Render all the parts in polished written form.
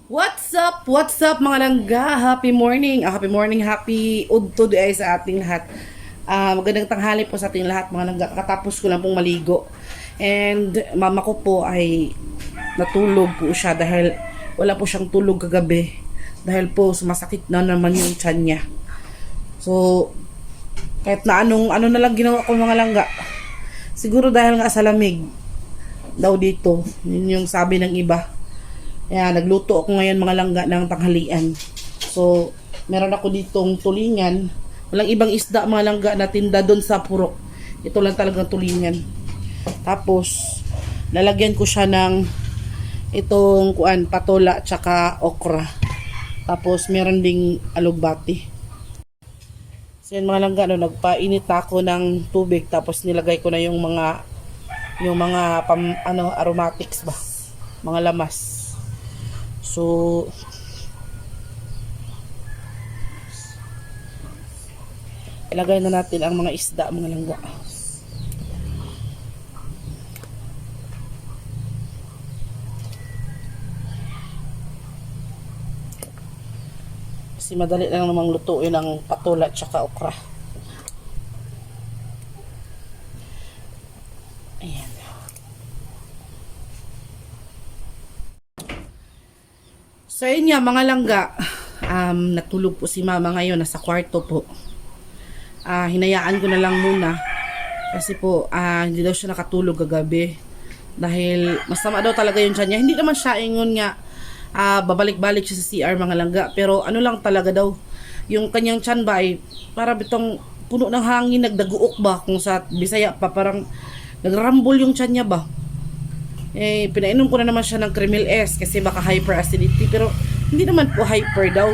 What's up? What's up mga langga? Happy morning. Happy morning, happy udto ay sa ating lahat. Magandang tanghali po sa ating lahat mga langga. Katapos ko lang pong maligo. And mama ko po ay natulog po siya dahil wala po siyang tulog kagabi. Dahil po sumasakit na naman yung tiyan niya. So, kahit na ano na lang ginawa ko mga langga. Siguro dahil nga sa lamig daw dito. Yun yung sabi ng iba. Kaya nagluto ako ngayon mga langga ng tanghalian. So, meron ako ditong tulingan. Walang ibang isda mga langga na tinda doon sa purok. Ito lang talagang tulingan. Tapos, lalagyan ko siya ng itong patola tsaka okra. Tapos, meron ding alugbati. So, yan mga langga, nagpainit ako ng tubig. Tapos, nilagay ko na yung mga aromatics ba? Mga lamas. So, ilagay na natin ang mga isda, mga langga. Kasi madali lang namang lutuin ang patola at saka okra. Ayan. So yun nga mga langga, natulog po si mama ngayon, nasa kwarto po. Hinayaan ko na lang muna kasi po hindi daw siya nakatulog kagabi dahil masama daw talaga yung tiyan niya. Hindi naman siya ingon nga babalik-balik siya sa CR mga langga, pero ano lang talaga daw yung kanyang tiyan ba ay para bitong puno ng hangin, nagdaguok ba kung sa Bisaya pa, parang nagrambol yung tiyan niya ba. Pinainom ko na naman siya ng Crimil S kasi baka hyperacidity, pero hindi naman po hyper daw.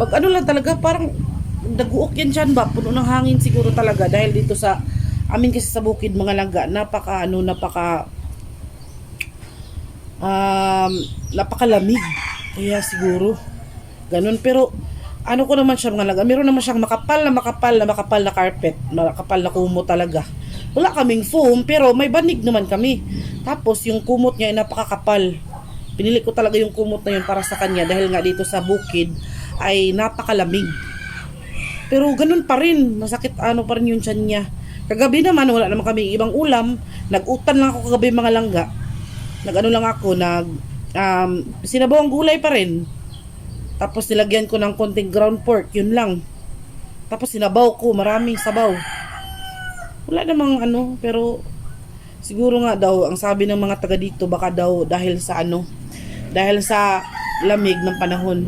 Mag-ano lang talaga, parang daguok yan dyan ba, puno ng hangin siguro talaga dahil dito sa amin kasi sa bukid mga langga, napakalamig. Kaya siguro ganun, pero ano ko naman siya mga langga, meron naman siyang makapal na carpet, makapal na kumo talaga. Wala kaming foam, pero may banig naman kami. Tapos, yung kumot niya ay napakakapal. Pinili ko talaga yung kumot na yun para sa kanya dahil nga dito sa bukid ay napakalamig. Pero ganun pa rin, masakit pa rin yung tiyan niya. Kagabi naman, wala naman kami ibang ulam. Nag-utan lang ako kagabi mga langga. Sinabawang gulay pa rin. Tapos nilagyan ko ng konting ground pork, yun lang. Tapos sinabaw ko, maraming sabaw. Wala namang pero siguro nga daw, ang sabi ng mga taga dito, baka daw dahil sa lamig ng panahon.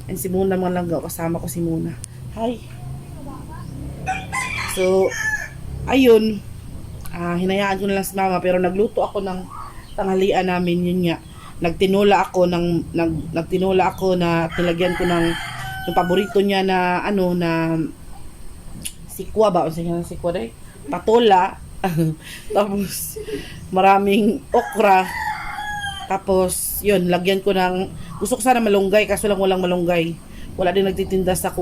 And si Muna mga langga, kasama ko si Muna. Hi! So, ayun, hinayaan ko na lang si mama, pero nagluto ako ng tanghalian namin, yun nga. Nagtinola ako na tilagyan ko ng yung paborito niya na na sikwa ba? O sige na sikwa dahil? Patola. Tapos maraming okra. Tapos yun, lagyan ko ng, gusto ko sana malunggay kaso lang walang malunggay. Wala din nagtitinda sa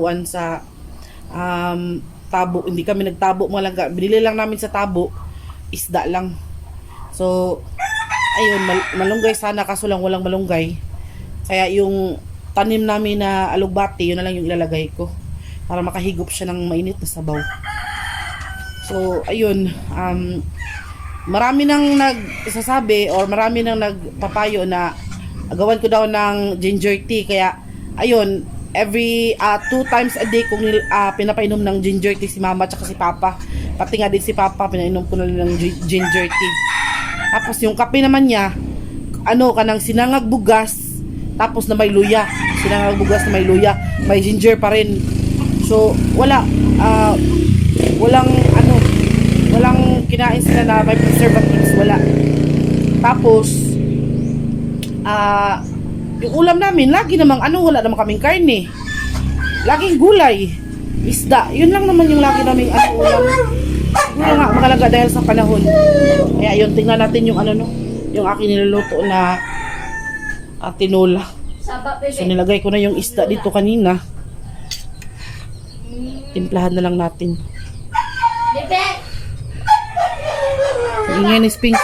tabo. Hindi kami nagtabo mga langga. Binili lang namin sa tabo, isda lang. So ayun, malunggay sana kaso lang walang malunggay. Kaya yung tanim namin na alugbati, yun na lang yung ilalagay ko para makahigop siya ng mainit na sabaw. So, ayun, marami nang nagsasabi or marami nang nagpapayo na gawan ko daw ng ginger tea. Kaya, ayun, every 2 times a day kung pinapainom ng ginger tea si mama at si papa. Pati nga din si papa, pinainom ko na ng ginger tea. Tapos yung kape naman niya, kanang sinangag bugas, tapos na may luya. Sinangag bugas na may luya, may ginger pa rin. So, walang kinain sila na may preservatives, wala. Tapos yung ulam namin lagi namang wala namang kaming karne, laging gulay, isda, yun lang naman yung lagi naming ulam. Siguro nga makalaga dahil sa panahon. Kaya yun, tingnan natin yung yung aking niluluto na tinola. So nilagay ko na yung isda dito kanina. Timplahan na lang natin. Ingay ni Sphinx.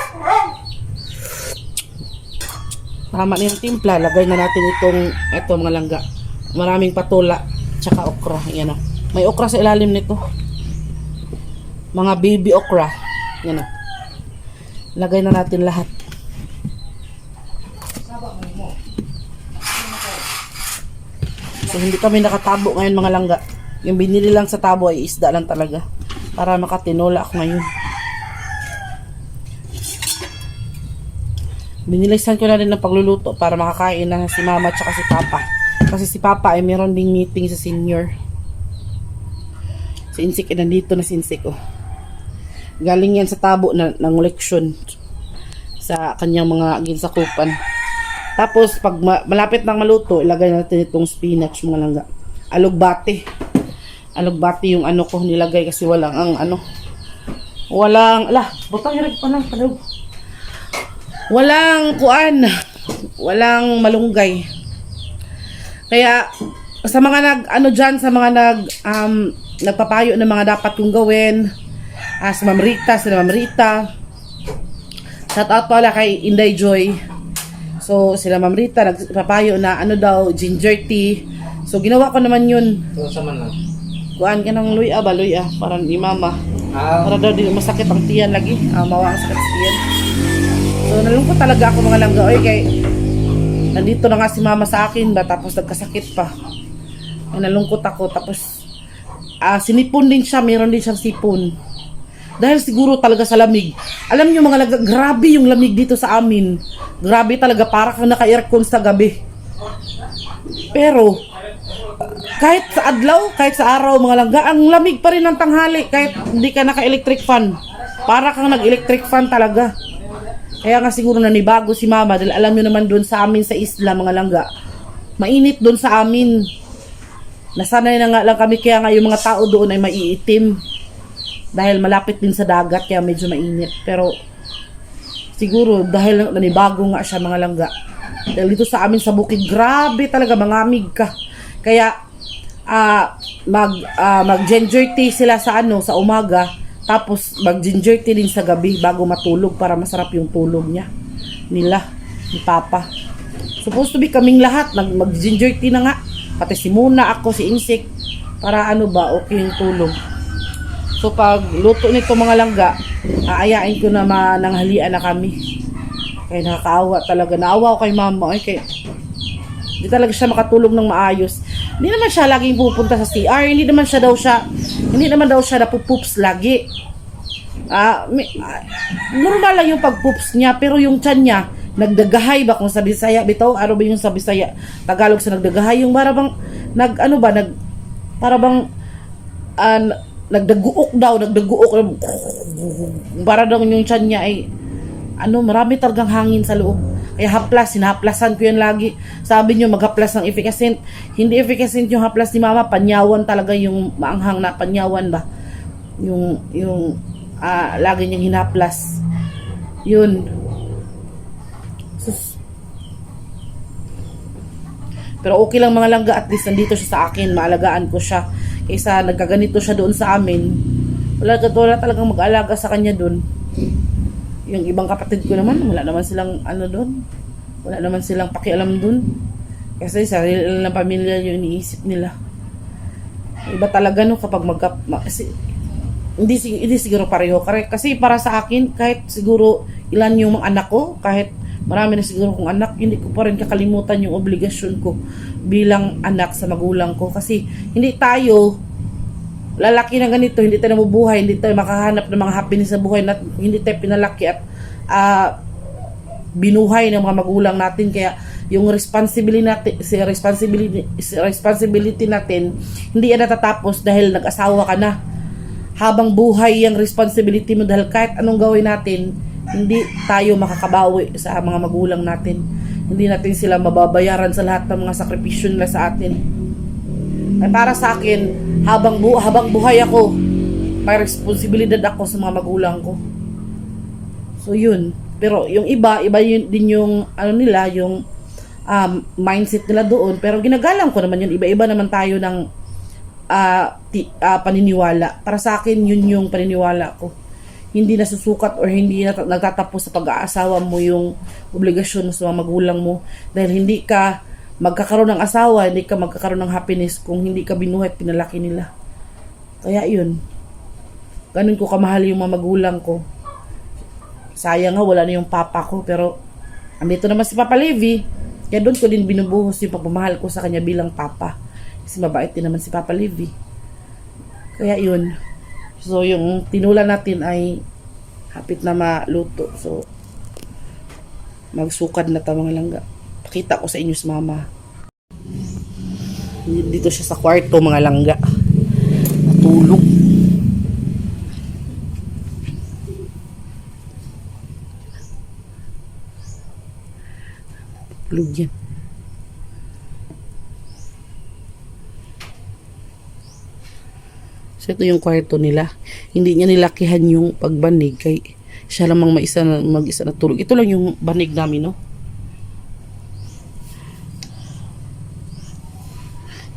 tama na yung timpla, lagay na natin ito mga langga. Maraming patula, tsaka okra. Yan o. May okra sa ilalim nito. Mga baby okra. Yan o. Lagay na natin lahat. So, hindi kami nakatabo ngayon mga langga. Yung binili lang sa tabo ay isda lang talaga. Para makatinola ako ngayon. Binilisan ko na rin ng pagluluto para makakain na si mama at si papa. Kasi si papa ay meron ding meeting sa senior. Si Insik, nandito na si Insik. Oh. Galing yan sa tabo ng leksyon sa kanyang mga ginsakupan. Tapos, pag malapit nang maluto, ilagay natin itong spinach, mga langga. Alugbati. Alugbati yung ano ko nilagay kasi walang butang hirap pa lang. Walang malunggay. Kaya, sa mga nagpapayo ng mga dapat kong gawin, sa Ma'am Rita, shout out pala kay Inday Joy. So, sila Ma'am Rita, nagpapayo na ginger tea. So, ginawa ko naman yun. So, sama lang. Kuhaan ka ng luya, para ni mama. Para daw di masakit ang tiyan lagi. Mawa ang sakit sa tiyan. So, nalungkot talaga ako mga langga. Kay nandito na nga si mama sa akin tapos nagkasakit pa. Ay, nalungkot ako. Tapos, sinipon din siya. Meron din siyang sipon. Dahil siguro talaga sa lamig. Alam niyo mga langga, grabe yung lamig dito sa amin. Grabe talaga, para kang naka-aircon sa gabi. Pero, kahit sa adlaw, kahit sa araw mga langga, ang lamig pa rin ng tanghali kahit hindi ka naka-electric fan. Para kang nag-electric fan talaga. Kaya nga siguro nanibago si mama dahil alam niyo naman doon sa amin sa isla mga langga. Mainit doon sa amin. Nasanay na nga lang kami kaya nga yung mga tao doon ay maiitim. Dahil malapit din sa dagat kaya medyo mainit. Pero siguro dahil nanibago nga siya mga langga. Dahil dito sa amin sa bukid, grabe talaga, mangamig ka. Kaya mag ginger tea sila sa umaga, tapos mag ginger tea din sa gabi bago matulog para masarap yung tulog nila ni Papa. Supposed to be kaming lahat mag ginger tea na nga, pati si Muna, ako, si Insik, para okay yung tulog. So pag luto nito mga langga, aayain ko na mananghalian na kami. Kaya nakakaawa talaga, naawa ko kay mama. Kaya hindi talaga siya makatulog ng maayos. Hindi naman siya laging pupunta sa CR. Hindi naman daw siya napupoops lagi. Normal lang yung pagpoops niya. Pero yung tiyan niya, nagdagahay ba kung sa Bisaya? Bitaw, ano ba yung sa Bisaya? Tagalog sa nagdagahay. Yung para bang, nagdaguok daw. Para daw yung tiyan niya ay, marami talagang hangin sa loob. Kaya sinahaplasan ko yan lagi. Sabi nyo, maghaplas ng efficacent. Hindi efficacent yung haplas ni mama. Panyawan talaga yung maanghang na panyawan ba. Yung lagi niyang hinaplas. Yun. Sus. Pero okay lang mga langga, at least nandito siya sa akin. Maalagaan ko siya. Kaysa nagkaganito siya doon sa amin. Wala talagang mag-alaga sa kanya doon. Yung ibang kapatid ko naman, wala naman silang doon. Wala naman silang pakialam doon. Kasi sarili lang ng pamilya yung iniisip nila. Iba talaga kapag hindi siguro pareho. Kasi para sa akin, kahit siguro ilan yung mga anak ko, kahit marami na siguro kong anak, hindi ko pa rin kakalimutan yung obligasyon ko bilang anak sa magulang ko. Kasi hindi tayo lalaki na ganito, hindi tayo nabubuhay, hindi tayo makahanap ng mga happiness sa buhay, hindi tayo pinalaki at binuhay ng mga magulang natin. Kaya yung responsibility natin, hindi yan natatapos dahil nag-asawa ka na. Habang buhay yung responsibility mo, dahil kahit anong gawin natin, hindi tayo makakabawi sa mga magulang natin. Hindi natin sila mababayaran sa lahat ng mga sakripisyo nila sa atin. Ay para sa akin, habang buhay ako, may responsibilidad ako sa mga magulang ko. So yun. Pero yung iba yun din yung yung mindset nila doon. Pero ginagalang ko naman yun. Iba-iba naman tayo ng paniniwala. Para sa akin, yun yung paniniwala ko. hindi nasusukat or hindi nagtatapos sa pag-aasawa mo yung obligasyon mo sa mga magulang mo, dahil hindi ka magkakaroon ng asawa, hindi ka magkakaroon ng happiness kung hindi ka binuhay at pinalaki nila. Kaya yun, ganun ko kamahal yung mga magulang ko. Sayang nga wala na yung papa ko, pero andito naman si Papa Levi, kaya doon ko din binubuhos yung pagmamahal ko sa kanya bilang papa, kasi mabait din naman si Papa Levi. Kaya yun, so yung tinula natin ay hapit na maluto. So magsukad na ta mga langga. Pakita ko sa inyo si mama. Dito siya sa kwarto mga langga, natulog. Tulog yan. So ito yung kwarto nila. Hindi niya nilakihan yung pagbanig kay siya lamang mag-isa na tulog. Ito lang yung banig namin, no?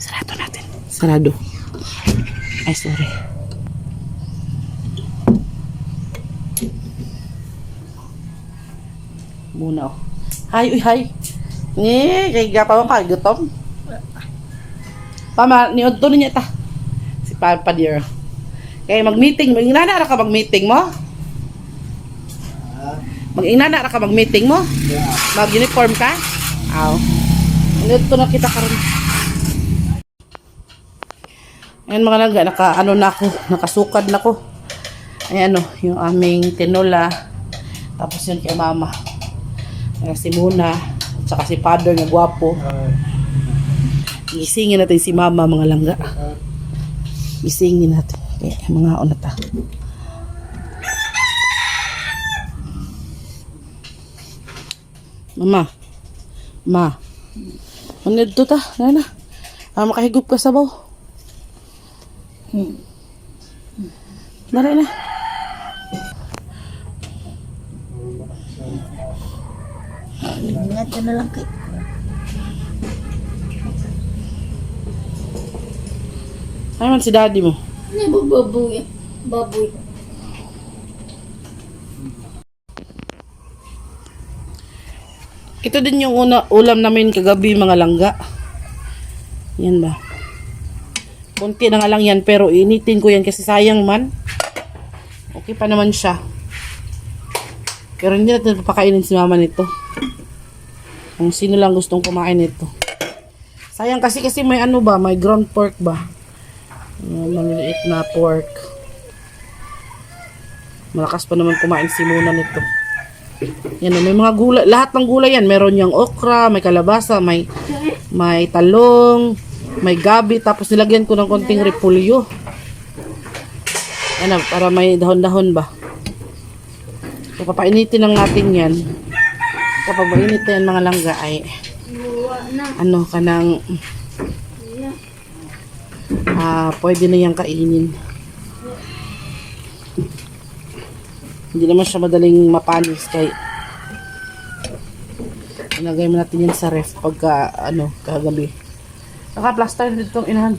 Sarado natin. Sarado. Ay, sorry. Muna, oh. Hi, uy, hi. Kay gapa mo ka, gutom. Pama, niod to niya ta. Si Papa dear. Kaya mag-meeting, mag-inana ka mag-meeting mo? Mag-inana ka mag-meeting mo? Mag-uniform ka? Aw. Niod to na kita karon. Ayan mga langga, nakasukad na ko. Ayan o, yung aming tinola. Tapos yun kay mama. Si Muna, at saka si Father na gwapo. Gisingin natin si mama mga langga. Gisingin natin. Okay, mga onata. Mama. Ma. Manid to ta. Nana. Makahigup ka sa baw. Dali na. Ingat ka na lang kay. Ano man si daddy mo? Baboy. Baboy. Ito din yung ulam namin kagabi mga langga. Yan ba? Kunti na nga lang yan pero initin ko yan kasi sayang man. Okay pa naman siya. Pero hindi natin papakainin si mama nito. Kung sino lang gustong kumain nito. Sayang kasi may ano ba, may ground pork ba? Maliliit na pork. Malakas pa naman kumain si Muna nito. Yan, may mga gulay, lahat ng gulay yan. Meron yung okra, may kalabasa, may talong, may gabi, tapos nilagyan ko ng konting repolyo. Yan, para may dahon-dahon ba. So, papainitin lang natin yan. Kapag mainit yan mga langga ay ano kanang pwede na yung kainin. Hindi naman siya madaling mapanis kay ilagay mo natin yan sa ref pagka kagabi. Naka-plaster dito itong inahan.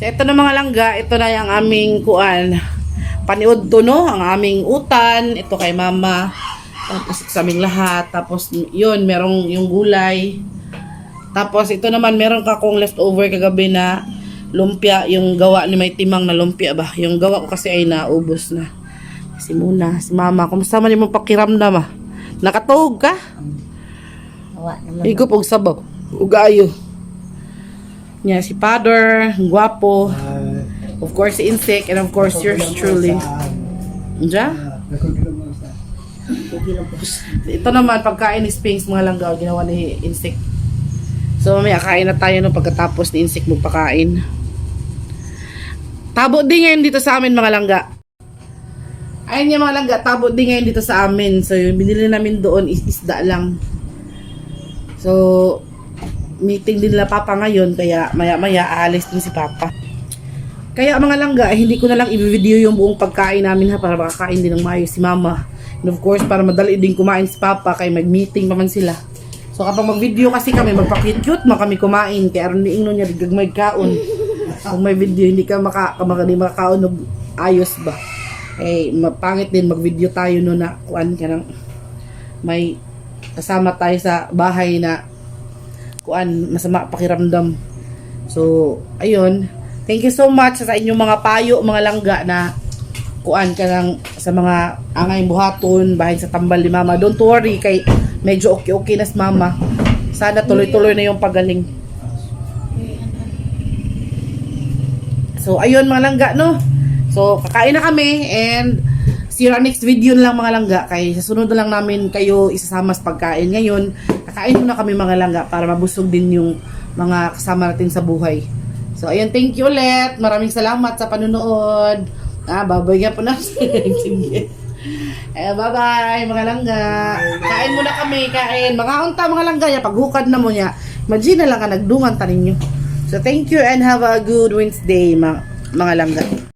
So ito na mga langga, ito na yung aming paniod to, no? Ang aming utan, ito kay mama. Tapos sa aming lahat. Tapos yun, merong yung gulay. Tapos ito naman, meron ka kong leftover kagabi na lumpia. Yung gawa ni may timang na lumpia ba? Yung gawa ko kasi ay naubos na. Si Muna, si mama. Kumusta man yung pakiramdam ah? Nakatuhog ka? Higop og sabaw. Ugayo. Yan, si Father, gwapo. Of course, si Insect. And of course, yours truly. Diyan? Ito naman, pagkain ni Sphinx, mga langgaw, ginawa ni Insect. So, mamaya, kain na tayo no, pagkatapos ni Insect magpakain. Tabo din ngayon dito sa amin, mga langga. Ayun yung mga langga, tabo din ngayon dito sa amin. So, yung binili namin doon, isda lang. So, meeting din nila Papa ngayon, kaya maya-maya aalis din si Papa. Kaya mga langga, hindi ko na lang i-video yung buong pagkain namin ha, para makakain din ng maayos si Mama. And of course, para madali din kumain si Papa, kaya mag-meeting pa man sila. So, So kapag mag-video kasi kami, magpa-cute mo kami kumain. Kaya aron ni ingno niya gagmay kaon. Kung may video hindi ka makakaon og ayos ba. Eh mapangit din mag-video tayo no na kuan ka nang may kasama tayo sa bahay na kuan masama pakiramdam. So ayun, thank you so much sa inyong mga payo, mga langga na kuan ka lang sa mga angay buhaton bahin sa tambal ni mama. Don't worry kay medyo okay na si mama. Sana tuloy-tuloy na yung pagaling. So ayun mga langga no. So kakain na kami and see you on next video lang mga langga. Kay sa sunod na lang namin kayo isasama sa pagkain. Ngayon kakain muna kami mga langga para mabusog din yung mga kasama natin sa buhay. So ayun, thank you ulit. Maraming salamat sa panonood. Babay nga po na. Sige. Bye-bye mga langga. Kain muna kami, kain. Mga unta mga langga, paghukad na mo niya. Imagine na lang ka nagdungan tanin nyo. So thank you and have a good Wednesday mga langga.